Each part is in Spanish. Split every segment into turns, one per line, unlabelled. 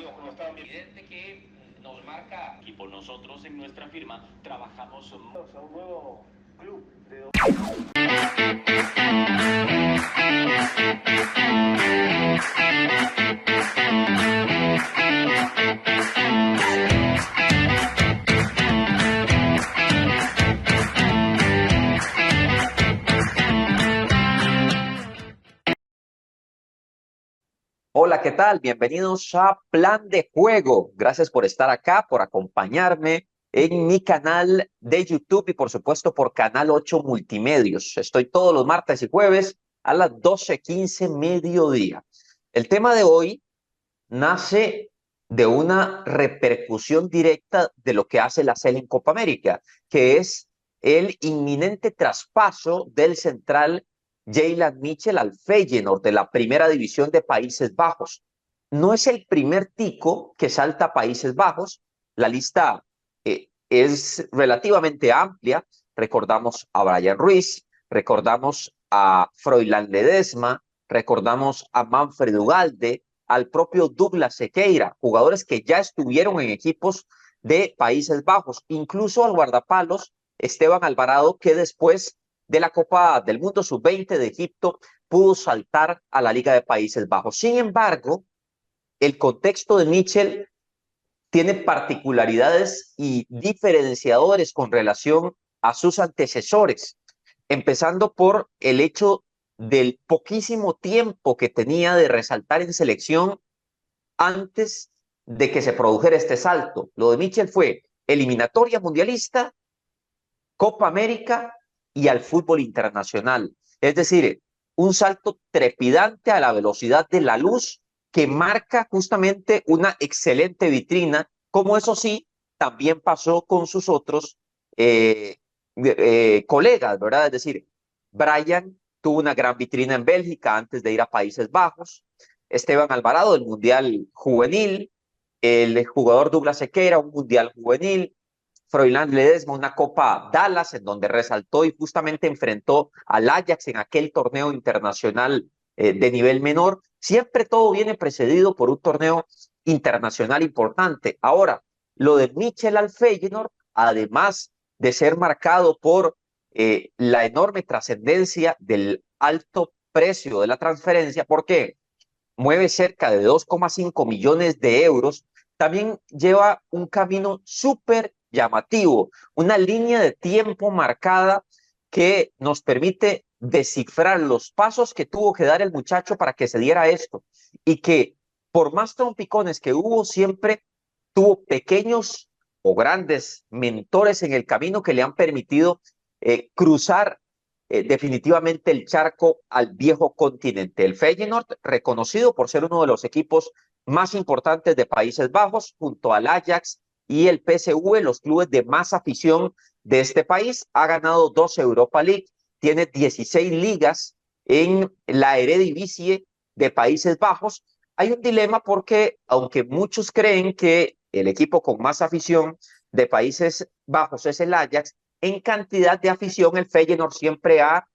amigos, ¿cómo están? Evidente que nos marca equipo. Nosotros en nuestra firma trabajamos a un nuevo club de...
Hola, ¿qué tal? Bienvenidos a Plan de Juego. Gracias por estar acá, por acompañarme en mi canal de YouTube y por supuesto por Canal 8 Multimedios. Estoy todos los martes y jueves a las 12:15 mediodía. El tema de hoy nace de una repercusión directa de lo que hace la SEL en Copa América, que es el inminente traspaso del central Jaylan Mitchell al Feyenoord de la primera división de Países Bajos. No es el primer tico que salta a Países Bajos. La lista es relativamente amplia. Recordamos a Brian Ruiz, recordamos a Froilán Ledesma, recordamos a Manfred Ugalde, al propio Douglas Sequeira, jugadores que ya estuvieron en equipos de Países Bajos, incluso al guardapalos Esteban Alvarado, que después de la Copa del Mundo Sub-20 de Egipto pudo saltar a la Liga de Países Bajos. Sin embargo, el contexto de Mitchell tiene particularidades y diferenciadores con relación a sus antecesores, empezando por el hecho del poquísimo tiempo que tenía de resaltar en selección antes de que se produjera este salto. Lo de Mitchell fue eliminatoria mundialista, Copa América y al fútbol internacional. Es decir, un salto trepidante a la velocidad de la luz que marca justamente una excelente vitrina, como eso sí, también pasó con sus otros colegas, ¿verdad? Es decir, Brian tuvo una gran vitrina en Bélgica antes de ir a Países Bajos, Esteban Alvarado, el Mundial Juvenil, el jugador Douglas Sequeira, un Mundial Juvenil, Froilán Ledesma, una Copa Dallas, en donde resaltó y justamente enfrentó al Ajax en aquel torneo internacional de nivel menor. Siempre todo viene precedido por un torneo internacional importante. Ahora, lo de Mitchell al Feyenoord, además de ser marcado por la enorme trascendencia del alto precio de la transferencia, porque mueve cerca de 2,5 millones de euros, también lleva un camino súper llamativo, una línea de tiempo marcada que nos permite descifrar los pasos que tuvo que dar el muchacho para que se diera esto y que por más trompicones que hubo, siempre tuvo pequeños o grandes mentores en el camino que le han permitido cruzar definitivamente el charco al viejo continente. El Feyenoord, reconocido por ser uno de los equipos más importantes de Países Bajos, junto al Ajax y el PSV, los clubes de más afición de este país, ha ganado 2 Europa League, tiene 16 ligas en la Eredivisie de Países Bajos. Hay un dilema porque, aunque muchos creen que el equipo con más afición de Países Bajos es el Ajax, en cantidad de afición el Feyenoord siempre ha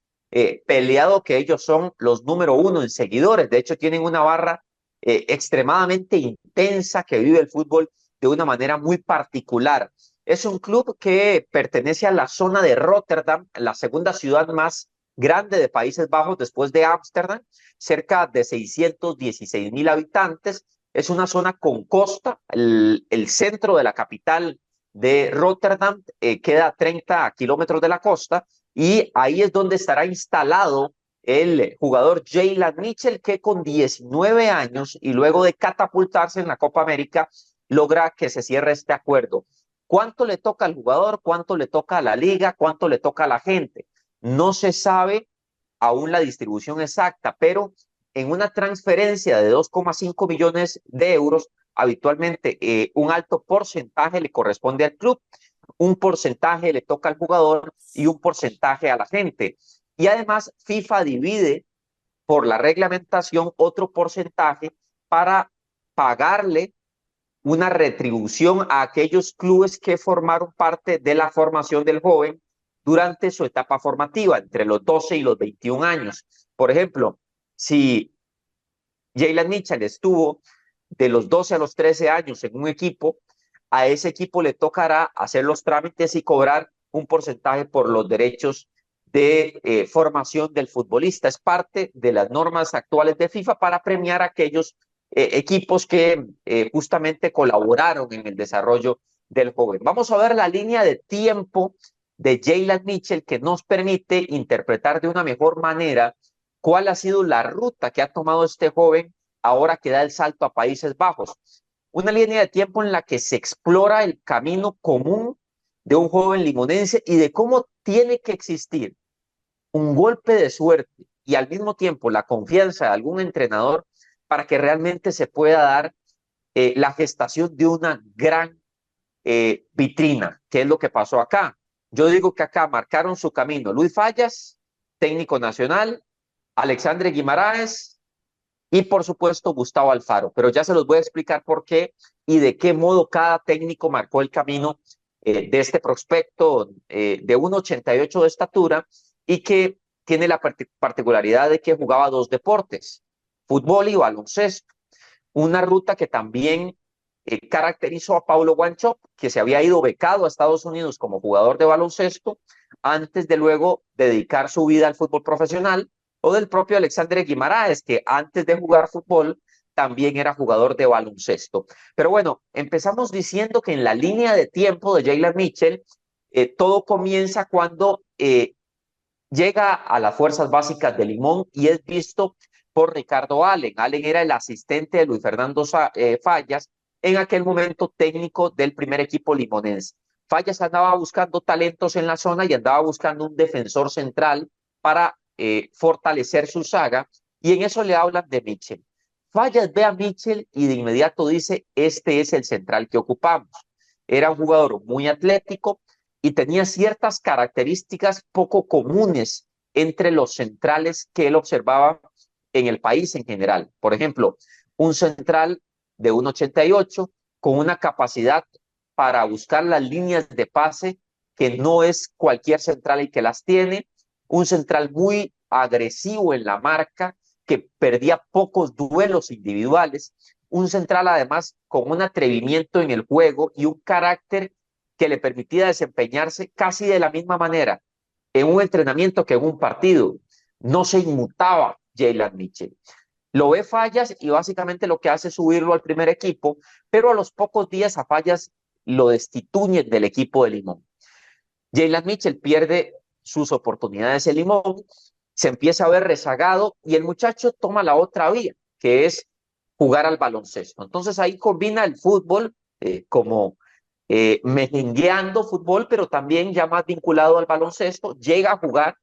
peleado que ellos son los número uno en seguidores. De hecho, tienen una barra extremadamente intensa que vive el fútbol de una manera muy particular. Es un club que pertenece a la zona de Rotterdam, la segunda ciudad más grande de Países Bajos después de Ámsterdam, cerca de 616.000 habitantes. Es una zona con costa, el centro de la capital de Rotterdam queda a 30 kilómetros de la costa y ahí es donde estará instalado el jugador Jaylan Mitchell, que con 19 años y luego de catapultarse en la Copa América logra que se cierre este acuerdo. ¿Cuánto le toca al jugador? ¿Cuánto le toca a la liga? ¿Cuánto le toca a la gente? No se sabe aún la distribución exacta, pero en una transferencia de 2,5 millones de euros, habitualmente un alto porcentaje le corresponde al club, un porcentaje le toca al jugador y un porcentaje a la gente. Y además FIFA divide por la reglamentación otro porcentaje para pagarle una retribución a aquellos clubes que formaron parte de la formación del joven durante su etapa formativa, entre los 12 y los 21 años. Por ejemplo, si Jaylan Mitchell estuvo de los 12 a los 13 años en un equipo, a ese equipo le tocará hacer los trámites y cobrar un porcentaje por los derechos de formación del futbolista. Es parte de las normas actuales de FIFA para premiar a aquellos equipos que justamente colaboraron en el desarrollo del joven. Vamos a ver la línea de tiempo de Jaylan Mitchell que nos permite interpretar de una mejor manera cuál ha sido la ruta que ha tomado este joven ahora que da el salto a Países Bajos. Una línea de tiempo en la que se explora el camino común de un joven limonense y de cómo tiene que existir un golpe de suerte y al mismo tiempo la confianza de algún entrenador para que realmente se pueda dar la gestación de una gran vitrina, que es lo que pasó acá. Yo digo que acá marcaron su camino Luis Fallas, técnico nacional, Alexandre Guimaraes y por supuesto Gustavo Alfaro, pero ya se los voy a explicar por qué y de qué modo cada técnico marcó el camino de este prospecto de 1,88 de estatura y que tiene la particularidad de que jugaba dos deportes, fútbol y baloncesto, una ruta que también caracterizó a Paulo Wanchope, que se había ido becado a Estados Unidos como jugador de baloncesto antes de luego dedicar su vida al fútbol profesional, o del propio Alexandre Guimaraes, que antes de jugar fútbol también era jugador de baloncesto. Pero bueno, empezamos diciendo que en la línea de tiempo de Jaylan Mitchell, todo comienza cuando llega a las fuerzas básicas de Limón y es visto por Ricardo Allen. Allen era el asistente de Luis Fernando Fallas, en aquel momento técnico del primer equipo limonense. Fallas andaba buscando talentos en la zona y andaba buscando un defensor central para fortalecer su saga, y en eso le hablan de Mitchell. Fallas ve a Mitchell y de inmediato dice, este es el central que ocupamos. Era un jugador muy atlético y tenía ciertas características poco comunes entre los centrales que él observaba en el país en general. Por ejemplo, un central de 1,88 con una capacidad para buscar las líneas de pase que no es cualquier central el que las tiene, un central muy agresivo en la marca, que perdía pocos duelos individuales, un central además con un atrevimiento en el juego y un carácter que le permitía desempeñarse casi de la misma manera en un entrenamiento que en un partido. No se inmutaba Jaylan Mitchell. Lo ve Fallas y básicamente lo que hace es subirlo al primer equipo, pero a los pocos días a Fallas lo destituyen del equipo de Limón. Jaylan Mitchell pierde sus oportunidades en Limón, se empieza a ver rezagado y el muchacho toma la otra vía, que es jugar al baloncesto. Entonces ahí combina el fútbol como mejengueando fútbol, pero también ya más vinculado al baloncesto, llega a jugar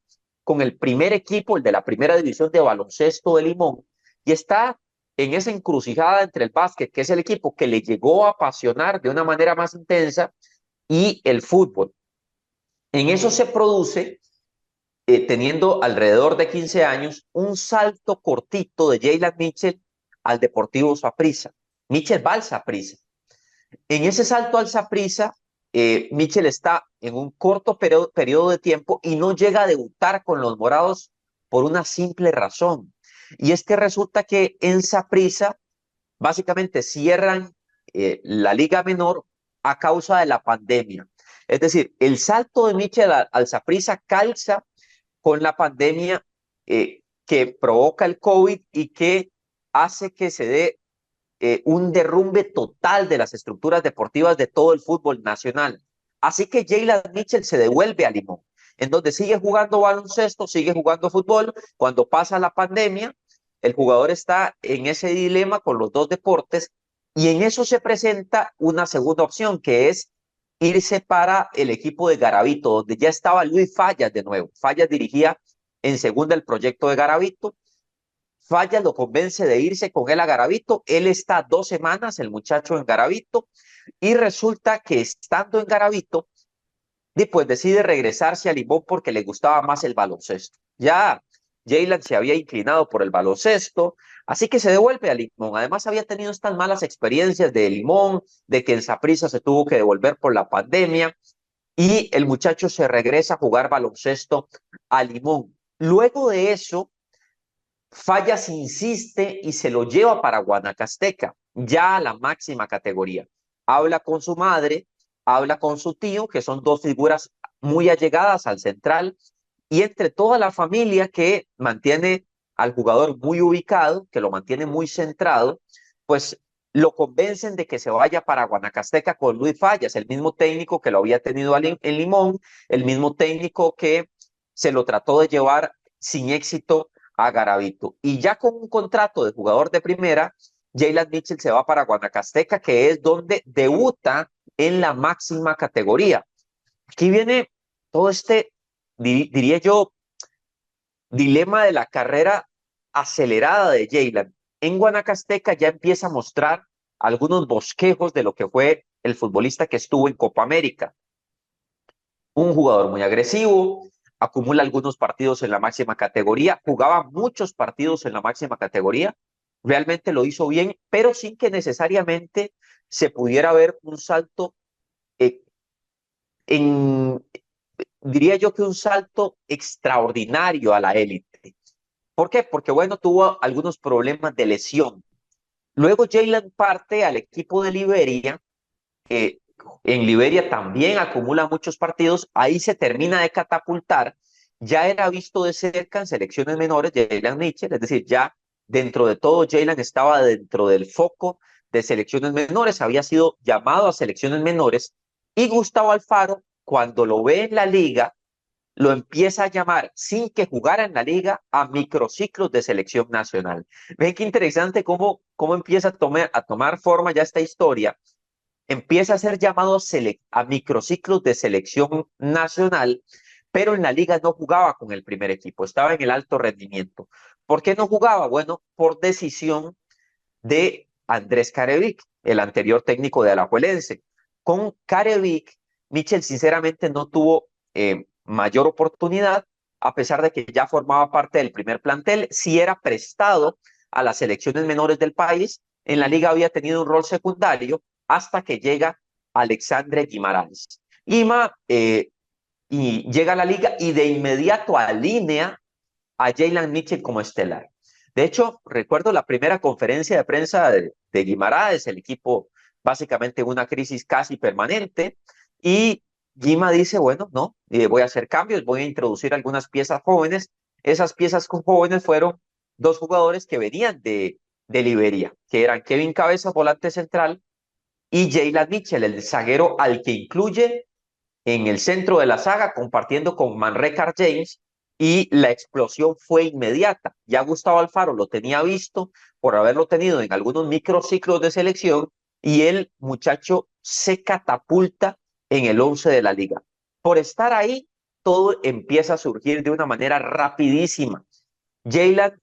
con el primer equipo, el de la primera división de baloncesto de Limón, y está en esa encrucijada entre el básquet, que es el equipo que le llegó a apasionar de una manera más intensa, y el fútbol. En eso se produce, teniendo alrededor de 15 años, un salto cortito de Jaylan Mitchell al Deportivo Saprissa. Mitchell va al Saprissa. En ese salto al Saprissa, Mitchell está en un corto periodo de tiempo y no llega a debutar con los morados por una simple razón. Y es que resulta que en Saprissa básicamente cierran la liga menor a causa de la pandemia. Es decir, el salto de Mitchell al Saprissa calza con la pandemia que provoca el COVID y que hace que se dé un derrumbe total de las estructuras deportivas de todo el fútbol nacional. Así que Jaylan Mitchell se devuelve a Limón, en donde sigue jugando baloncesto, sigue jugando fútbol. Cuando pasa la pandemia, el jugador está en ese dilema con los dos deportes y en eso se presenta una segunda opción, que es irse para el equipo de Garavito, donde ya estaba Luis Fallas de nuevo. Fallas dirigía en segunda el proyecto de Garavito. Fallas lo convence de irse con él a Garavito. Él está 2 semanas, el muchacho, en Garavito, y resulta que estando en Garavito, después decide regresarse a Limón porque le gustaba más el baloncesto. Ya Jaylan se había inclinado por el baloncesto, así que se devuelve a Limón. Además había tenido estas malas experiencias de Limón, de que en Saprissa se tuvo que devolver por la pandemia, y el muchacho se regresa a jugar baloncesto a Limón. Luego de eso, Fallas insiste y se lo lleva para Guanacasteca. ya a la máxima categoría. Habla con su madre, habla con su tío, que son dos figuras muy allegadas al central, y entre toda la familia que mantiene al jugador muy ubicado, que lo mantiene muy centrado, pues lo convencen de que se vaya para Guanacasteca con Luis Fallas, el mismo técnico que lo había tenido en Limón, el mismo técnico que se lo trató de llevar sin éxito a Garavito. Y ya con un contrato de jugador de primera, Jaylan Mitchell se va para Guanacasteca, que es donde debuta en la máxima categoría. Aquí viene todo este, diría yo, dilema de la carrera acelerada de Jaylan. En Guanacasteca ya empieza a mostrar algunos bosquejos de lo que fue el futbolista que estuvo en Copa América. Un jugador muy agresivo, acumula algunos partidos en la máxima categoría, jugaba muchos partidos en la máxima categoría, realmente lo hizo bien, pero sin que necesariamente se pudiera ver un salto eh, en, diría yo que un salto extraordinario a la élite. ¿Por qué? Porque, bueno, tuvo algunos problemas de lesión. Luego Jaylan parte al equipo de Liberia. eh, en Liberia también acumula muchos partidos. Ahí se termina de catapultar. Ya era visto de cerca en selecciones menores Jaylan Mitchell, es decir, ya dentro de todo Jaylan estaba dentro del foco de selecciones menores, había sido llamado a selecciones menores y Gustavo Alfaro, cuando lo ve en la liga, lo empieza a llamar sin que jugara en la liga a microciclos de selección nacional. Ven qué interesante cómo empieza a tomar forma ya esta historia. Empieza a ser llamado a microciclos de selección nacional, pero en la liga no jugaba con el primer equipo, estaba en el alto rendimiento. ¿Por qué no jugaba? Bueno, por decisión de Andrés Carevic, el anterior técnico de Alajuelense. Con Carevic, Michel sinceramente no tuvo mayor oportunidad, a pesar de que ya formaba parte del primer plantel, si era prestado a las selecciones menores del país, en la liga había tenido un rol secundario hasta que llega Alexandre Guimaraes. Y llega a la liga y de inmediato alinea a Jaylan Mitchell como estelar. De hecho, recuerdo la primera conferencia de prensa de Guimaraes, el equipo básicamente en una crisis casi permanente, y Guima dice, bueno, no, voy a hacer cambios, voy a introducir algunas piezas jóvenes. Esas piezas jóvenes fueron dos jugadores que venían de Liberia, que eran Kevin Cabeza, volante central, y Jaylan Mitchell, el zaguero al que incluye en el centro de la saga, compartiendo con Manrekar James, y la explosión fue inmediata. Ya Gustavo Alfaro lo tenía visto por haberlo tenido en algunos microciclos de selección, y el muchacho se catapulta en el 11 de la liga. Por estar ahí, todo empieza a surgir de una manera rapidísima. Jaylan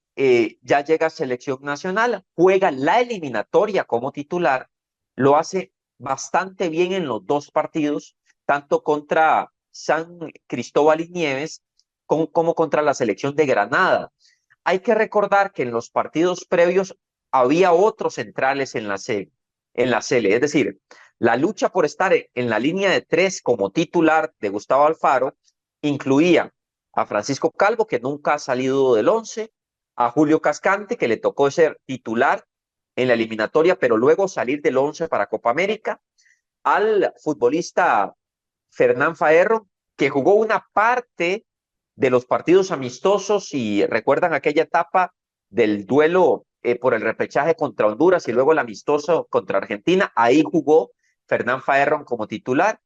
ya llega a selección nacional, juega la eliminatoria como titular, lo hace bastante bien en los dos partidos, tanto contra San Cristóbal y Nieves como contra la selección de Granada. Hay que recordar que en los partidos previos había otros centrales en la CL, es decir, la lucha por estar en la línea de tres como titular de Gustavo Alfaro incluía a Francisco Calvo, que nunca ha salido del 11, a Julio Cascante, que le tocó ser titular en la eliminatoria, pero luego salir del 11 para Copa América, al futbolista Fernán Faerro, que jugó una parte de los partidos amistosos y recuerdan aquella etapa del duelo por el repechaje contra Honduras y luego el amistoso contra Argentina, ahí jugó Fernán Faerro como titular.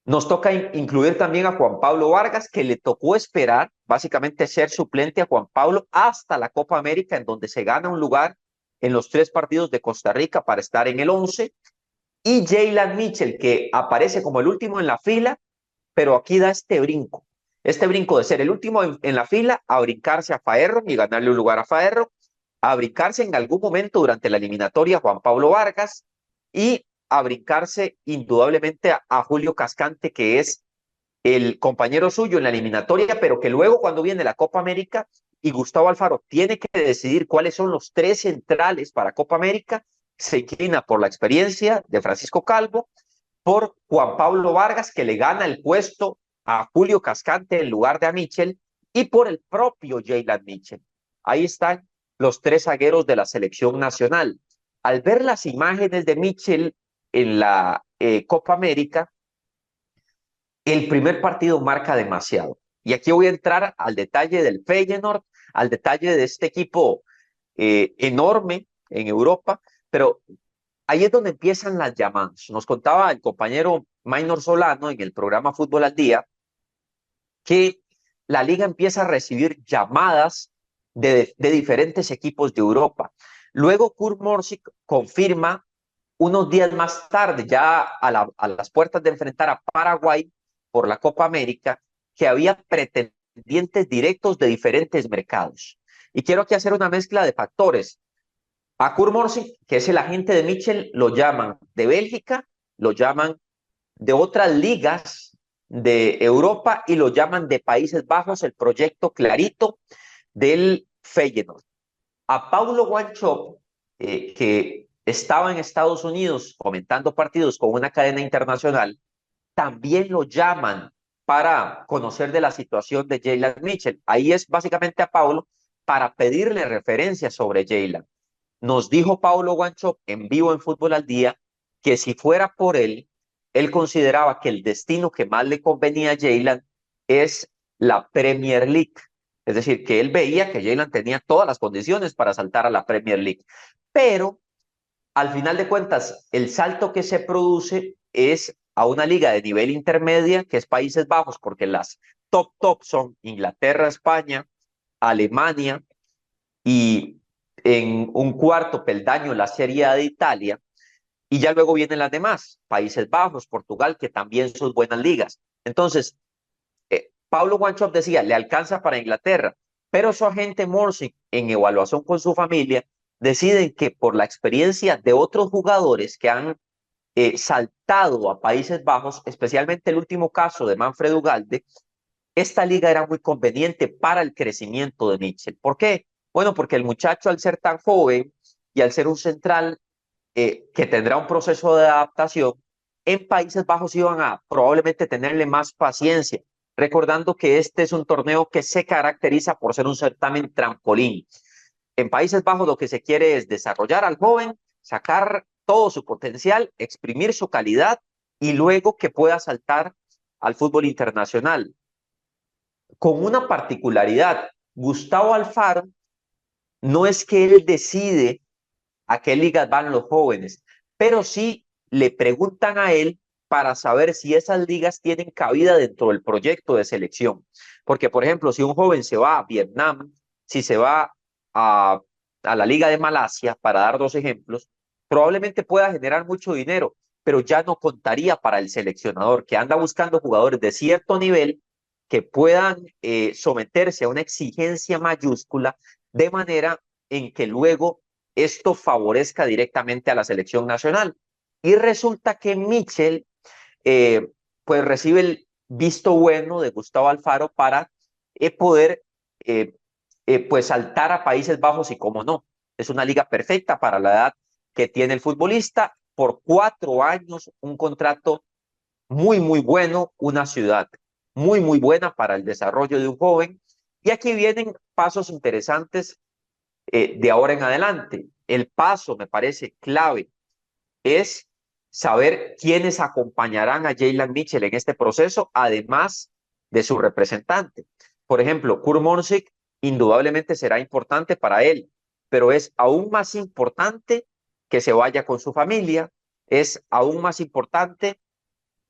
Nos toca incluir también a Juan Pablo Vargas, que le tocó esperar, básicamente ser suplente a Juan Pablo hasta la Copa América, en donde se gana un lugar en los 3 partidos de Costa Rica para estar en el 11. Y Jaylan Mitchell, que aparece como el último en la fila, pero aquí da este brinco de ser el último en la fila a brincarse a Faerro y ganarle un lugar a Faerro, a brincarse en algún momento durante la eliminatoria a Juan Pablo Vargas y a brincarse indudablemente a Julio Cascante, que es el compañero suyo en la eliminatoria, pero que luego cuando viene la Copa América y Gustavo Alfaro tiene que decidir cuáles son los 3 centrales para Copa América, se inclina por la experiencia de Francisco Calvo, por Juan Pablo Vargas, que le gana el puesto a Julio Cascante en lugar de a Mitchell, y por el propio Jaylan Mitchell. Ahí están los 3 zagueros de la selección nacional. al ver las imágenes de Mitchell en la Copa América, el primer partido marca demasiado. Y aquí voy a entrar al detalle del Feyenoord, al detalle de este equipo enorme en Europa, pero ahí es donde empiezan las llamadas. Nos contaba el compañero Maynor Solano en el programa Fútbol al Día que la liga empieza a recibir llamadas de diferentes equipos de Europa. Luego Kurt Morsik confirma unos días más tarde, ya a las puertas de enfrentar a Paraguay por la Copa América, que había pretendientes directos de diferentes mercados. Y quiero aquí hacer una mezcla de factores. A Kurt Morsik, que es el agente de Mitchell, lo llaman de Bélgica, lo llaman de otras ligas de Europa y lo llaman de Países Bajos, el proyecto clarito del Feyenoord. A Paulo Wanchope, que estaba en Estados Unidos comentando partidos con una cadena internacional, también lo llaman para conocer de la situación de Jaylan Mitchell. Ahí es básicamente a Paulo para pedirle referencias sobre Jaylan. Nos dijo Paulo Wanchope en vivo en Fútbol al Día que si fuera por él, él consideraba que el destino que más le convenía a Jaylan es la Premier League. Es decir, que él veía que Jaylan tenía todas las condiciones para saltar a la Premier League. Pero, al final de cuentas, el salto que se produce es a una liga de nivel intermedia, que es Países Bajos, porque las top son Inglaterra, España, Alemania y en un cuarto peldaño la Serie A de Italia, y ya luego vienen las demás, Países Bajos, Portugal, que también son buenas ligas. Entonces, Pablo Wanchope decía, le alcanza para Inglaterra, pero su agente Morsik, en evaluación con su familia, deciden que por la experiencia de otros jugadores que han saltado a Países Bajos, especialmente el último caso de Manfred Ugalde, esta liga era muy conveniente para el crecimiento de Mitchell. ¿Por qué? Bueno, porque el muchacho al ser tan joven y al ser un central que tendrá un proceso de adaptación, en Países Bajos iban a probablemente tenerle más paciencia, recordando que este es un torneo que se caracteriza por ser un certamen trampolín. En Países Bajos lo que se quiere es desarrollar al joven, sacar todo su potencial, exprimir su calidad y luego que pueda saltar al fútbol internacional. Con una particularidad, Gustavo Alfaro no es que él decide a qué ligas van los jóvenes, pero sí le preguntan a él para saber si esas ligas tienen cabida dentro del proyecto de selección. Porque, por ejemplo, si un joven se va a Vietnam, si se va a la Liga de Malasia, para dar dos ejemplos, probablemente pueda generar mucho dinero, pero ya no contaría para el seleccionador, que anda buscando jugadores de cierto nivel que puedan someterse a una exigencia mayúscula de manera en que luego esto favorezca directamente a la selección nacional. Y resulta que Mitchell pues recibe el visto bueno de Gustavo Alfaro para poder pues saltar a Países Bajos y cómo no. Es una liga perfecta para la edad que tiene el futbolista, por 4 años, un contrato muy bueno, una ciudad muy buena para el desarrollo de un joven. Y aquí vienen pasos interesantes de ahora en adelante. El paso, me parece clave, es saber quiénes acompañarán a Jaylan Mitchell en este proceso, además de su representante. Por ejemplo, Kurt Morsik indudablemente será importante para él, pero es aún más importante que se vaya con su familia, es aún más importante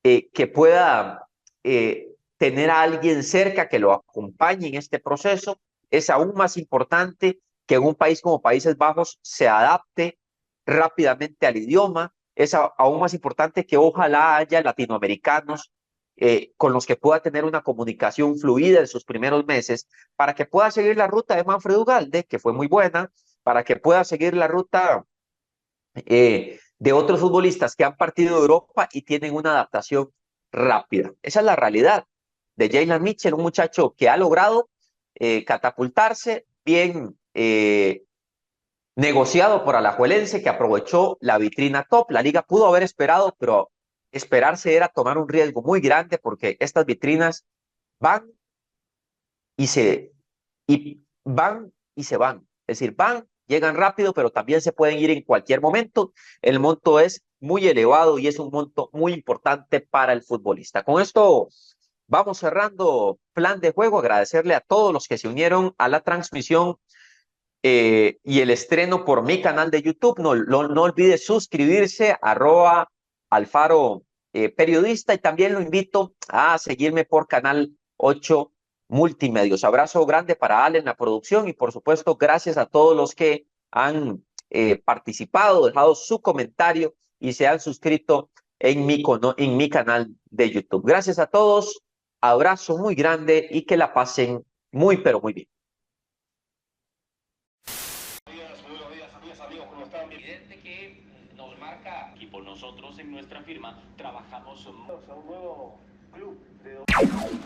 que pueda tener a alguien cerca que lo acompañe en este proceso, es aún más importante que en un país como Países Bajos se adapte rápidamente al idioma, es aún más importante que ojalá haya latinoamericanos con los que pueda tener una comunicación fluida en sus primeros meses, para que pueda seguir la ruta de Manfred Ugalde, que fue muy buena, para que pueda seguir la ruta de otros futbolistas que han partido de Europa y tienen una adaptación rápida. Esa es la realidad de Jaylan Mitchell, un muchacho que ha logrado catapultarse bien negociado por Alajuelense, que aprovechó la vitrina top. La liga pudo haber esperado, pero esperarse era tomar un riesgo muy grande porque estas vitrinas van y se van. Es decir, van llegan rápido, pero también se pueden ir en cualquier momento. El monto es muy elevado y es un monto muy importante para el futbolista. Con esto vamos cerrando plan de juego. Agradecerle a todos los que se unieron a la transmisión y el estreno por mi canal de YouTube. No olvide suscribirse, @Alfaro Periodista, y también lo invito a seguirme por Canal 8 Multimedios. Abrazo grande para Ale en la producción y por supuesto gracias a todos los que han participado, dejado su comentario y se han suscrito en mi canal de YouTube. Gracias a todos, abrazo muy grande y que la pasen muy, pero muy bien.
Buenos días, amigas, amigos, ¿cómo están? Evidente que nos marca equipo. Nosotros en nuestra firma trabajamos a un nuevo club de